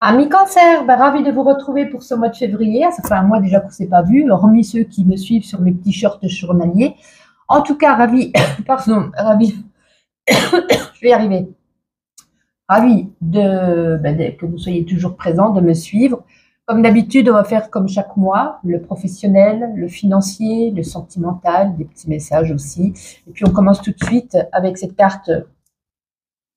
Amis cancer, ravi de vous retrouver pour ce mois de février. Ça fait un mois déjà qu'on ne s'est pas vu, hormis ceux qui me suivent sur mes petits shorts journaliers. En tout cas, ravi, pardon, ravi, je vais y arriver. Ravi que vous soyez toujours présents, de me suivre. Comme d'habitude, on va faire comme chaque mois, le professionnel, le financier, le sentimental, des petits messages aussi. Et puis on commence tout de suite avec cette carte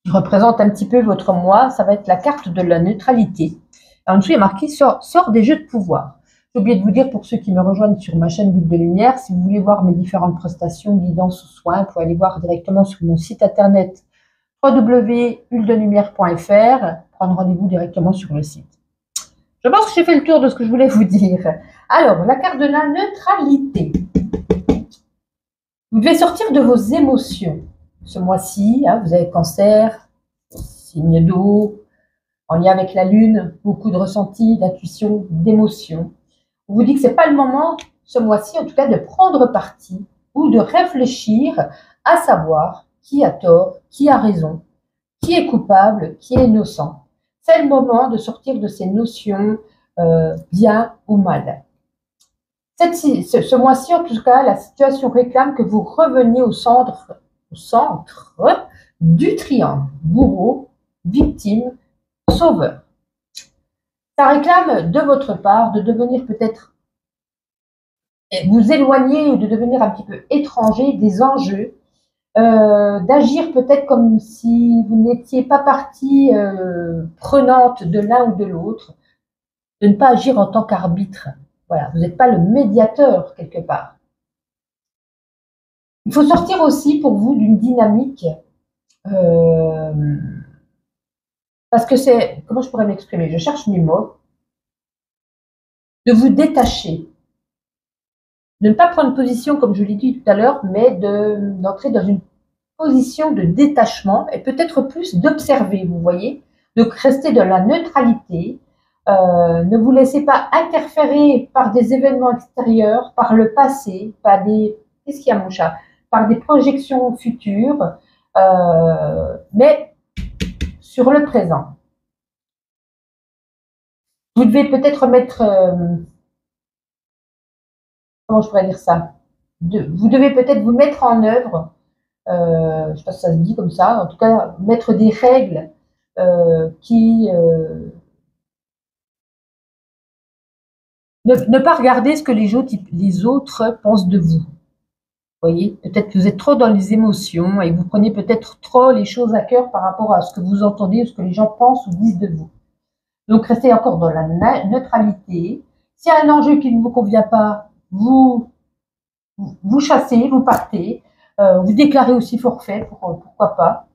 qui représente un petit peu votre mois. Ça va être la carte de la neutralité. En dessous, il y a marqué sort des jeux de pouvoir. J'ai oublié de vous dire, pour ceux qui me rejoignent sur ma chaîne Bulle de Lumière, si vous voulez voir mes différentes prestations, guidance ou soins, vous pouvez aller voir directement sur mon site internet www.bulledelumière.fr, prendre rendez-vous directement sur le site. Je pense que j'ai fait le tour de ce que je voulais vous dire. Alors, la carte de la neutralité. Vous devez sortir de vos émotions. Ce mois-ci, vous avez cancer, signe d'eau, en lien avec la lune, beaucoup de ressentis, d'intuition, d'émotions. On vous dit que ce n'est pas le moment, ce mois-ci en tout cas, de prendre parti ou de réfléchir à savoir qui a tort, qui a raison, qui est coupable, qui est innocent. C'est le moment de sortir de ces notions bien ou mal. Ce mois-ci, en tout cas, la situation réclame que vous reveniez au centre du triangle. Bourreau, victime, sauveur. Ça réclame de votre part de devenir peut-être, vous éloigner ou de devenir un petit peu étranger des enjeux, d'agir peut-être comme si vous n'étiez pas partie prenante de l'un ou de l'autre, de ne pas agir en tant qu'arbitre. Voilà, vous n'êtes pas le médiateur quelque part. Il faut sortir aussi pour vous d'une dynamique, parce que c'est, comment je pourrais m'exprimer? Je cherche mes mots. De vous détacher. De ne pas prendre position, comme je l'ai dit tout à l'heure, mais d'entrer dans une position de détachement et peut-être plus d'observer, vous voyez, de rester dans la neutralité. Ne vous laissez pas interférer par des événements extérieurs, par le passé, par des... Qu'est-ce qu'il y a, mon chat? Par des projections futures, mais sur le présent. Vous devez peut-être mettre... comment je pourrais dire ça? Vous devez peut-être vous mettre en œuvre, je ne sais pas si ça se dit comme ça, en tout cas, mettre des règles qui... Ne pas regarder ce que les autres pensent de vous. Vous voyez, peut-être que vous êtes trop dans les émotions et que vous prenez peut-être trop les choses à cœur par rapport à ce que vous entendez ou ce que les gens pensent ou disent de vous. Donc, restez encore dans la neutralité. S'il y a un enjeu qui ne vous convient pas, vous chassez, vous partez, vous déclarez aussi forfait, pourquoi pas.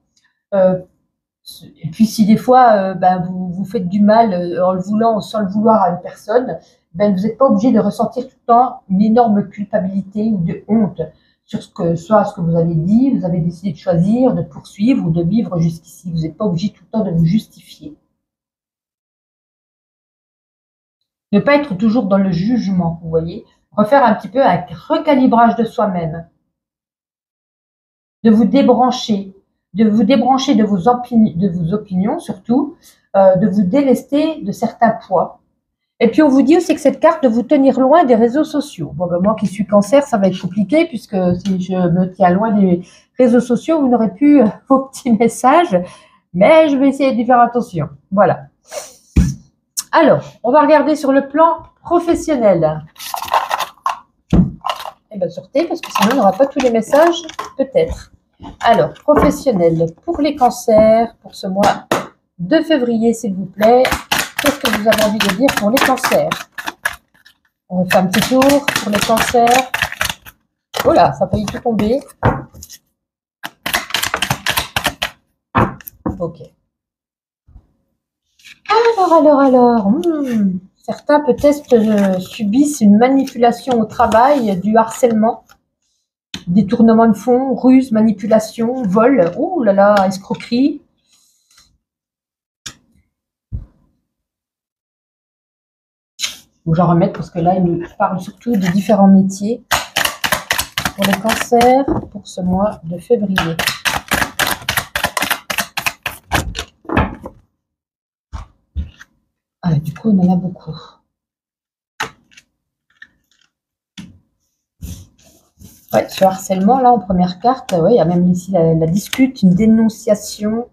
Et puis, si des fois, vous faites du mal en le voulant, sans le vouloir à une personne, vous n'êtes pas obligé de ressentir tout le temps une énorme culpabilité ou de honte sur ce que vous avez dit, vous avez décidé de choisir, de poursuivre ou de vivre jusqu'ici. Vous n'êtes pas obligé tout le temps de vous justifier. Ne pas être toujours dans le jugement, vous voyez. Refaire un petit peu un recalibrage de soi-même. De vous débrancher de vos opinions surtout, de vous délester de certains poids. Et puis, on vous dit aussi que cette carte de vous tenir loin des réseaux sociaux. Bon, moi qui suis cancer, ça va être compliqué puisque si je me tiens loin des réseaux sociaux, vous n'aurez plus vos petits messages, mais je vais essayer d'y faire attention. Voilà. Alors, on va regarder sur le plan professionnel. Eh bien, sortez parce que sinon, on n'aura pas tous les messages, peut-être. Alors, professionnel pour les cancers, pour ce mois de février, s'il vous plaît. Qu'est-ce que vous avez envie de dire pour les cancers? On fait un petit tour pour les cancers. Oh là, ça a failli tout tomber. Ok. Alors. Certains peut-être subissent une manipulation au travail, du harcèlement, détournement de fonds, ruse, manipulation, vol. Oh là là, escroquerie. Faut que j'en remette parce que là, il me parle surtout des différents métiers pour les cancers pour ce mois de février. du coup, on en a beaucoup. Ouais, ce harcèlement, là, en première carte, ouais, il y a même ici la dispute, une dénonciation.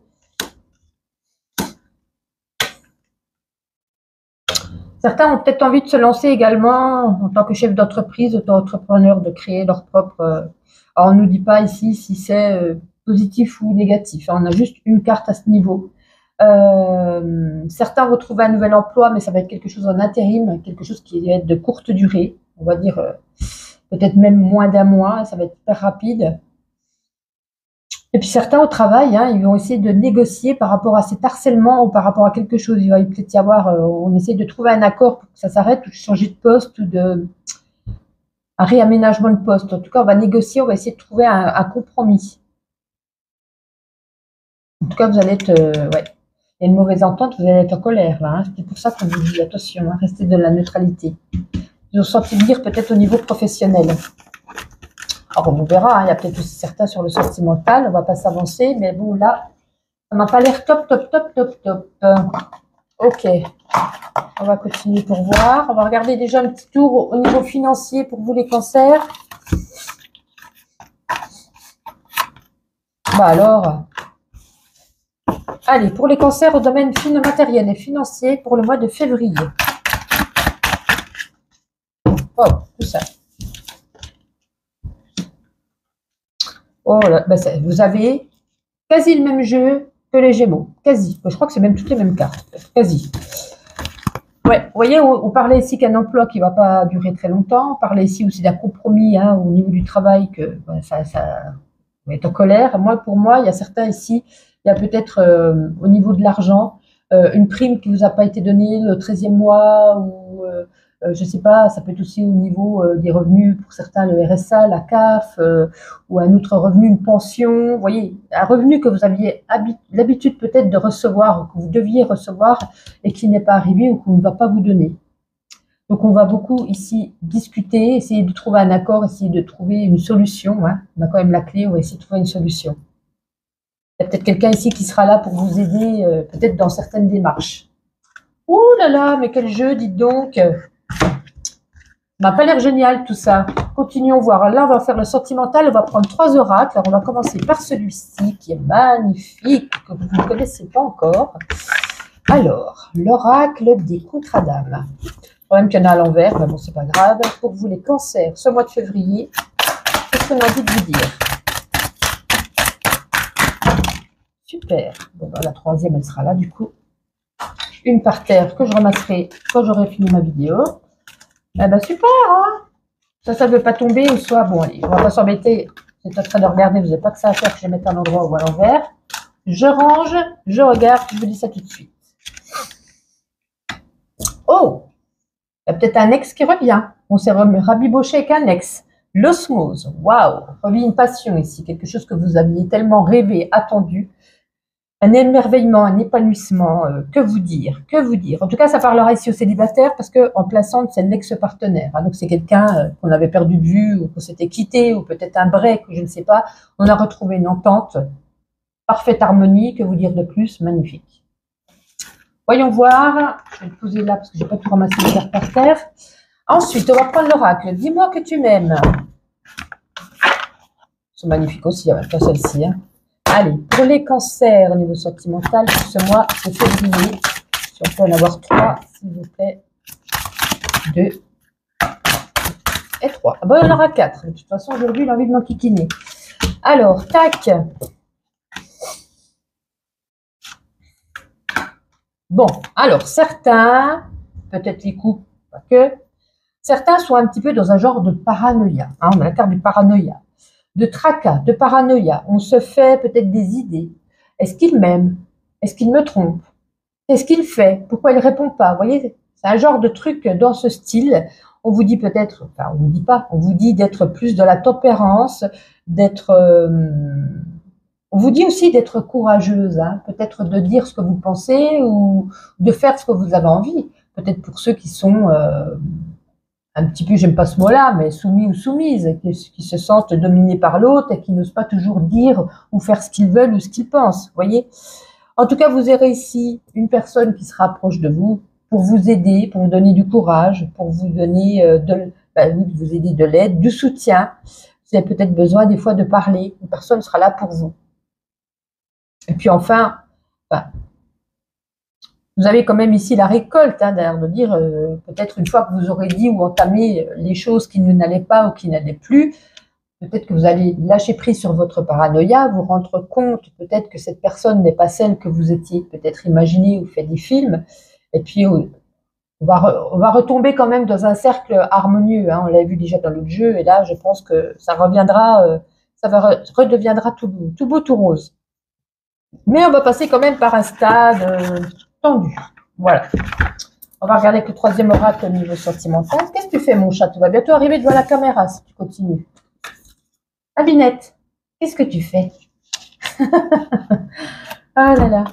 Certains ont peut-être envie de se lancer également en tant que chef d'entreprise, auto-entrepreneur, de créer leur propre... alors, on ne nous dit pas ici si c'est positif ou négatif. On a juste une carte à ce niveau. Certains vont trouver un nouvel emploi, mais ça va être quelque chose en intérim, quelque chose qui va être de courte durée. On va dire peut-être même moins d'un mois, ça va être hyper rapide. Et puis certains au travail, hein, ils vont essayer de négocier par rapport à cet harcèlement ou par rapport à quelque chose. Il va peut-être y avoir, on essaie de trouver un accord pour que ça s'arrête, ou de changer de poste, ou un réaménagement de poste. En tout cas, on va négocier, on va essayer de trouver un compromis. En tout cas, vous allez être, ouais, il y a une mauvaise entente, vous allez être en colère là. Hein. C'est pour ça qu'on vous dit attention, hein, restez de la neutralité. Ils ont senti dire peut-être au niveau professionnel. Alors on verra, hein, il y a peut-être aussi certains sur le sentimental, on ne va pas s'avancer, mais bon là, ça m'a pas l'air top. Ok, on va continuer pour voir. On va regarder déjà un petit tour au niveau financier pour vous les cancers. Bah alors, allez, pour les cancers au domaine matériel et financier pour le mois de février. Oh, tout ça. Oh là, bah vous avez quasi le même jeu que les Gémeaux. Quasi. Je crois que c'est même toutes les mêmes cartes. Quasi. Ouais, vous voyez, on parlait ici qu'un emploi qui ne va pas durer très longtemps. On parlait ici aussi d'un compromis hein, au niveau du travail, que bah, ça va être en colère. Pour moi, il y a certains ici, il y a peut-être au niveau de l'argent, une prime qui ne vous a pas été donnée le 13e mois ou je ne sais pas, ça peut être aussi au niveau des revenus, pour certains le RSA, la CAF, ou un autre revenu, une pension. Vous voyez, un revenu que vous aviez l'habitude peut-être de recevoir, que vous deviez recevoir, et qui n'est pas arrivé ou qu'on ne va pas vous donner. Donc on va beaucoup ici discuter, essayer de trouver un accord, essayer de trouver une solution. Hein. On a quand même la clé, on va essayer de trouver une solution. Il y a peut-être quelqu'un ici qui sera là pour vous aider, peut-être dans certaines démarches. Ouh là là, mais quel jeu, dites donc. Ça n'a pas l'air génial tout ça. Continuons voir. Là, on va faire le sentimental. On va prendre 3 oracles. Alors, on va commencer par celui-ci qui est magnifique, que vous ne connaissez pas encore. Alors, l'oracle des contrats d'âme. Le problème qu'il y en a à l'envers, mais bon, c'est pas grave. Pour vous, les cancers, ce mois de février, qu'est-ce qu'on a envie de vous dire? Super. Bon, ben, la troisième, elle sera là, du coup. Une par terre que je ramasserai quand j'aurai fini ma vidéo. Eh ben super, hein. Ça ne veut pas tomber ou soit... Bon, allez, on va pas s'embêter. Vous êtes en train de regarder, vous n'avez pas que ça à faire que je vais mettre à l'endroit ou à l'envers. Je range, je regarde, je vous dis ça tout de suite. Oh, il y a peut-être un ex qui revient. On s'est rabiboché avec un ex. L'osmose, waouh, revit une passion ici, quelque chose que vous aviez tellement rêvé, attendu. Un émerveillement, un épanouissement, que vous dire, que vous dire. En tout cas, ça parlera ici aux célibataires parce qu'en plaçante, c'est l'ex-partenaire. Hein, donc, c'est quelqu'un qu'on avait perdu de vue ou qu'on s'était quitté ou peut-être un break, je ne sais pas. On a retrouvé une entente, parfaite harmonie, que vous dire de plus, magnifique. Voyons voir. Je vais le poser là parce que je n'ai pas tout ramassé les cartes par terre. Ensuite, on va prendre l'oracle. Dis-moi que tu m'aimes. C'est magnifique aussi, avec celle-ci. Hein. Allez, pour les cancers au niveau sentimental, pour ce mois de février, si on peut en avoir 3, s'il vous plaît, 2 et 3. Ah bon, il y en aura 4. De toute façon, aujourd'hui, il a envie de m'enquiquiner. Alors, tac. Bon, alors, certains, peut-être les couples, pas que, certains sont un petit peu dans un genre de paranoïa. Hein, on a la carte du paranoïa. De tracas, de paranoïa. On se fait peut-être des idées. Est-ce qu'il m'aime? Est-ce qu'il me trompe? Qu'est-ce qu'il fait? Pourquoi il ne répond pas? Vous voyez, c'est un genre de truc dans ce style. On vous dit peut-être, enfin on ne vous dit pas, on vous dit d'être plus de la tempérance, d'être... on vous dit aussi d'être courageuse, hein, peut-être de dire ce que vous pensez ou de faire ce que vous avez envie. Peut-être pour ceux qui sont... un petit peu, j'aime pas ce mot-là, mais soumis ou soumises, qui se sentent dominés par l'autre et qui n'osent pas toujours dire ou faire ce qu'ils veulent ou ce qu'ils pensent, vous voyez. En tout cas, vous aurez ici une personne qui se rapproche de vous, pour vous aider, pour vous donner du courage, pour vous donner vous aider de l'aide, du soutien. Vous avez peut-être besoin des fois de parler. Une personne sera là pour vous. Et puis enfin, vous avez quand même ici la récolte, d'ailleurs, de dire peut-être une fois que vous aurez dit ou entamé les choses qui n'allaient pas ou qui n'allaient plus, peut-être que vous allez lâcher prise sur votre paranoïa, vous rendre compte peut-être que cette personne n'est pas celle que vous étiez peut-être imaginé ou fait des films. Et puis on va retomber quand même dans un cercle harmonieux. On l'a vu déjà dans l'autre jeu, et là je pense que ça reviendra, redeviendra tout beau, tout rose. Mais on va passer quand même par un stade tendu. Voilà. On va regarder avec le troisième oracle au niveau sentimental. Qu'est-ce que tu fais, mon chat? Tu vas bientôt arriver devant la caméra si tu continues. Ah, Binette, qu'est-ce que tu fais? Ah là là.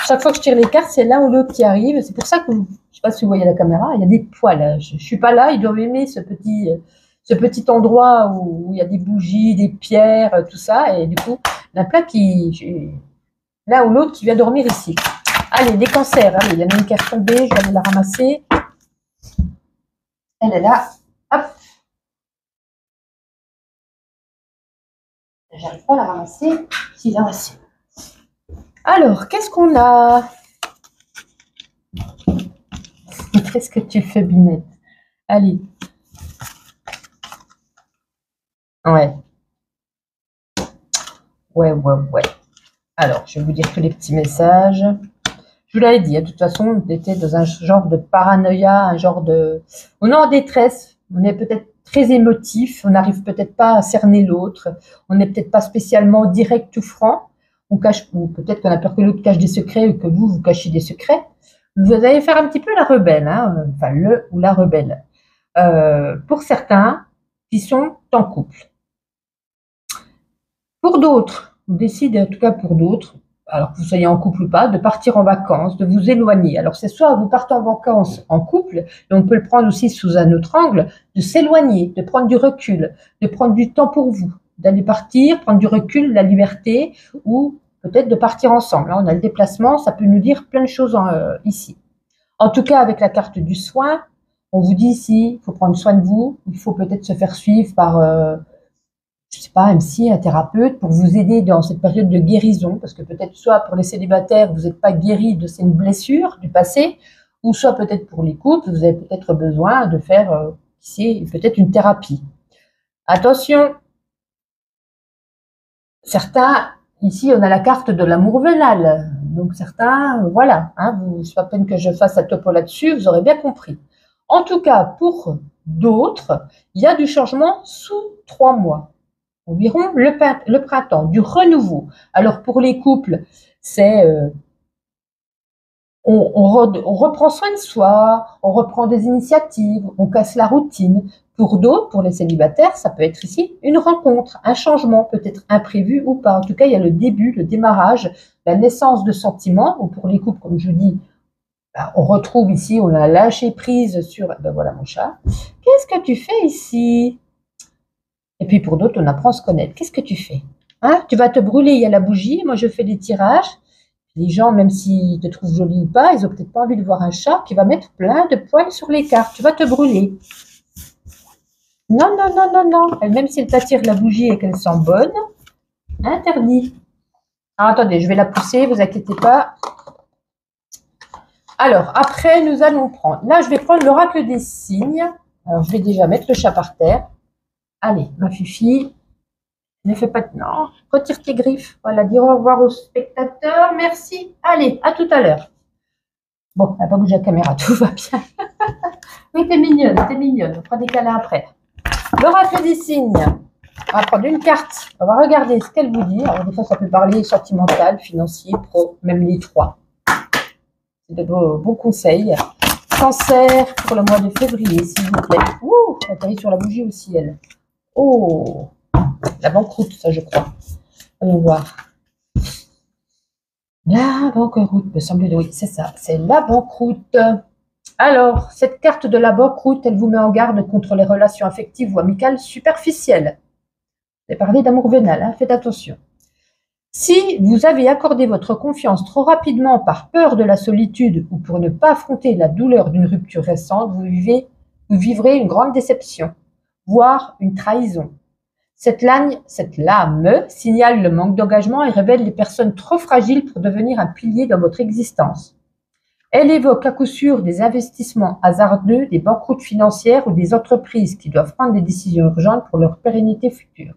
Chaque fois que je tire les cartes, c'est l'un ou l'autre qui arrive. C'est pour ça que, je ne sais pas si vous voyez la caméra, il y a des poils. Je ne suis pas là, ils doivent aimer ce petit endroit où il y a des bougies, des pierres, tout ça. Et du coup, il y en a plein l'un ou l'autre qui vient dormir ici. Allez, les cancers. Allez, il y en a une qui est tombée, je vais aller la ramasser. Elle est là. Hop. J'arrive pas à la ramasser. Si, là, voici. Alors, qu'est-ce qu'on a? Qu'est-ce que tu fais, Binette? Allez. Ouais. Ouais. Alors, je vais vous dire tous les petits messages. Je vous l'avais dit, de toute façon, on était dans un genre de paranoïa, un genre de... On est en détresse, on est peut-être très émotif, on n'arrive peut-être pas à cerner l'autre, on n'est peut-être pas spécialement direct ou franc, on cache, ou peut-être qu'on a peur que l'autre cache des secrets ou que vous cachez des secrets. Vous allez faire un petit peu la rebelle, enfin le ou la rebelle. Pour certains qui sont en couple. Pour d'autres, on décide, en tout cas pour d'autres, alors que vous soyez en couple ou pas, de partir en vacances, de vous éloigner. Alors c'est soit vous partez en vacances en couple, et on peut le prendre aussi sous un autre angle, de s'éloigner, de prendre du recul, de prendre du temps pour vous, d'aller partir, prendre du recul, la liberté, ou peut-être de partir ensemble. Là, on a le déplacement, ça peut nous dire plein de choses ici. En tout cas, avec la carte du soin, on vous dit ici, il faut prendre soin de vous, il faut peut-être se faire suivre par... je sais pas, un psy, un thérapeute, pour vous aider dans cette période de guérison, parce que peut-être soit pour les célibataires, vous n'êtes pas guéri de cette blessure du passé, ou soit peut-être pour les couples, vous avez peut-être besoin de faire, peut-être une thérapie. Attention, certains, ici on a la carte de l'amour vénal, donc certains, voilà, c'est pas peine que je fasse un topo là-dessus, vous aurez bien compris. En tout cas, pour d'autres, il y a du changement sous 3 mois. Environ le printemps, du renouveau. Alors pour les couples, c'est on reprend soin de soi, on reprend des initiatives, on casse la routine. Pour d'autres, pour les célibataires, ça peut être ici une rencontre, un changement, peut-être imprévu ou pas. En tout cas, il y a le début, le démarrage, la naissance de sentiments. Ou pour les couples, comme je dis, on retrouve ici, on a lâché prise sur... Ben voilà mon chat. Qu'est-ce que tu fais ici? Et puis pour d'autres, on apprend à se connaître. Qu'est-ce que tu fais? Tu vas te brûler, il y a la bougie. Moi, je fais des tirages. Les gens, même s'ils te trouvent jolie ou pas, ils n'ont peut-être pas envie de voir un chat qui va mettre plein de poils sur les cartes. Tu vas te brûler. Non. Même si elle t'attire la bougie et qu'elle sent bonne, interdit. Alors, attendez, je vais la pousser, vous inquiétez pas. Alors, après, nous allons prendre... Là, je vais prendre l'oracle des signes. Alors, je vais déjà mettre le chat par terre. Allez, ma fifi, ne fais pas de... Non, retire tes griffes. Voilà, dire au revoir aux spectateurs. Merci. Allez, à tout à l'heure. Bon, elle n'a pas bougé la caméra, tout va bien. Oui, t'es mignonne. On fera des câlins après. L'oracle des signes. On va prendre une carte. On va regarder ce qu'elle vous dit. Alors, des fois, ça peut parler sentimental, financier, pro, même les trois. C'est de beaux conseils. Cancer pour le mois de février, s'il vous plaît. Ouh, elle atterrit sur la bougie aussi, elle. Oh, la banqueroute, ça, je crois. Allons voir. La banqueroute, me semble, oui, c'est ça. C'est la banqueroute. Alors, cette carte de la banqueroute, elle vous met en garde contre les relations affectives ou amicales superficielles. J'ai parlé d'amour vénal, faites attention. Si vous avez accordé votre confiance trop rapidement par peur de la solitude ou pour ne pas affronter la douleur d'une rupture récente, vous vivrez une grande déception, voire une trahison. Cette lame signale le manque d'engagement et révèle les personnes trop fragiles pour devenir un pilier dans votre existence. Elle évoque à coup sûr des investissements hasardeux, des banqueroutes financières ou des entreprises qui doivent prendre des décisions urgentes pour leur pérennité future.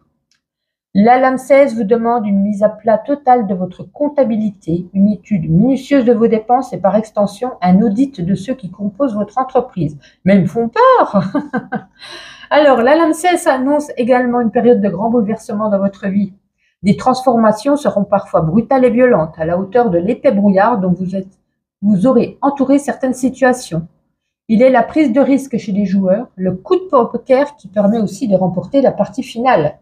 La lame 16 vous demande une mise à plat totale de votre comptabilité, une étude minutieuse de vos dépenses et par extension un audit de ceux qui composent votre entreprise. Mais ils me font peur. Alors, la lame 16 annonce également une période de grand bouleversement dans votre vie. Des transformations seront parfois brutales et violentes, à la hauteur de l'épais brouillard dont vous aurez entouré certaines situations. Il est la prise de risque chez les joueurs, le coup de poker qui permet aussi de remporter la partie finale.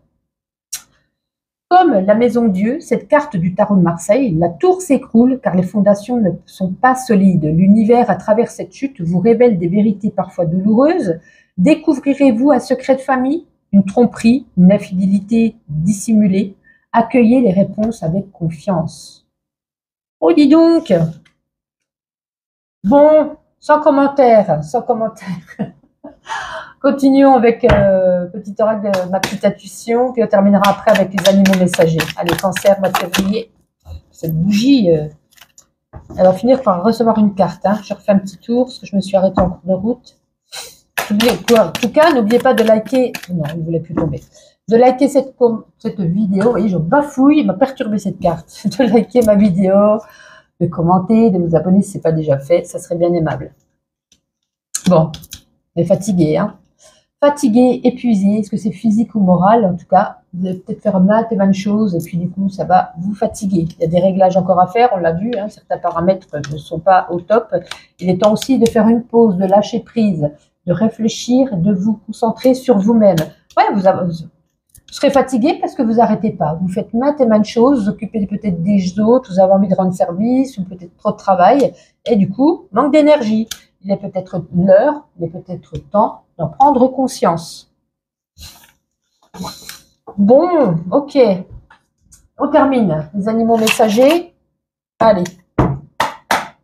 Comme la maison Dieu, cette carte du tarot de Marseille, la tour s'écroule car les fondations ne sont pas solides. L'univers, à travers cette chute, vous révèle des vérités parfois douloureuses. Découvrirez-vous un secret de famille, une tromperie, une infidélité dissimulée? Accueillez les réponses avec confiance. Oh, dis donc! Bon, sans commentaire, sans commentaire. Continuons avec petit oracle de ma petite intuition, puis on terminera après avec les animaux messagers. Allez, cancer, mois de février. Cette bougie, elle va finir par recevoir une carte. Hein. Je refais un petit tour parce que je me suis arrêtée en cours de route. En tout cas, n'oubliez pas de liker. Non, il ne voulait plus tomber. De liker cette vidéo. Vous voyez, je bafouille, il m'a perturbé cette carte. De liker ma vidéo, de commenter, de vous abonner si ce n'est pas déjà fait. Ça serait bien aimable. Bon, on est fatigué, hein. Fatigué, épuisé, est-ce que c'est physique ou moral? En tout cas, vous allez peut-être faire maintes et maintes choses et puis du coup, ça va vous fatiguer. Il y a des réglages encore à faire, on l'a vu, hein, certains paramètres ne sont pas au top. Il est temps aussi de faire une pause, de lâcher prise, de réfléchir, de vous concentrer sur vous-même. Ouais, vous serez fatigué parce que vous n'arrêtez pas. Vous faites maintes et maintes choses, vous occupez peut-être des autres, vous avez envie de rendre service ou peut-être trop de travail et du coup, manque d'énergie. Il est peut-être l'heure, il est peut-être temps d'en prendre conscience. Bon, ok. On termine. Les animaux messagers. Allez.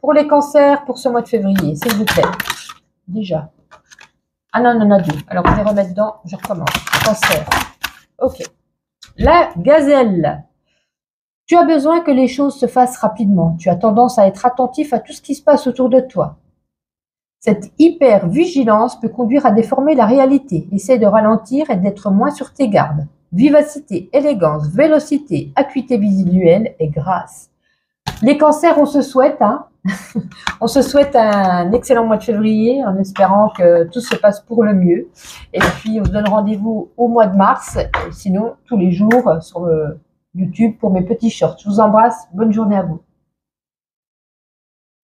Pour les cancers, pour ce mois de février, s'il vous plaît. Déjà. Ah non, on en a deux. Alors, je vais remettre dedans. Je recommence. Cancer. Ok. La gazelle. Tu as besoin que les choses se fassent rapidement. Tu as tendance à être attentif à tout ce qui se passe autour de toi. Cette hyper-vigilance peut conduire à déformer la réalité. Essaie de ralentir et d'être moins sur tes gardes. Vivacité, élégance, vélocité, acuité visuelle et grâce. Les cancers, on se souhaite, hein. On se souhaite un excellent mois de février en espérant que tout se passe pour le mieux. Et puis, on se donne rendez-vous au mois de mars. Sinon, tous les jours sur YouTube pour mes petits shorts. Je vous embrasse. Bonne journée à vous.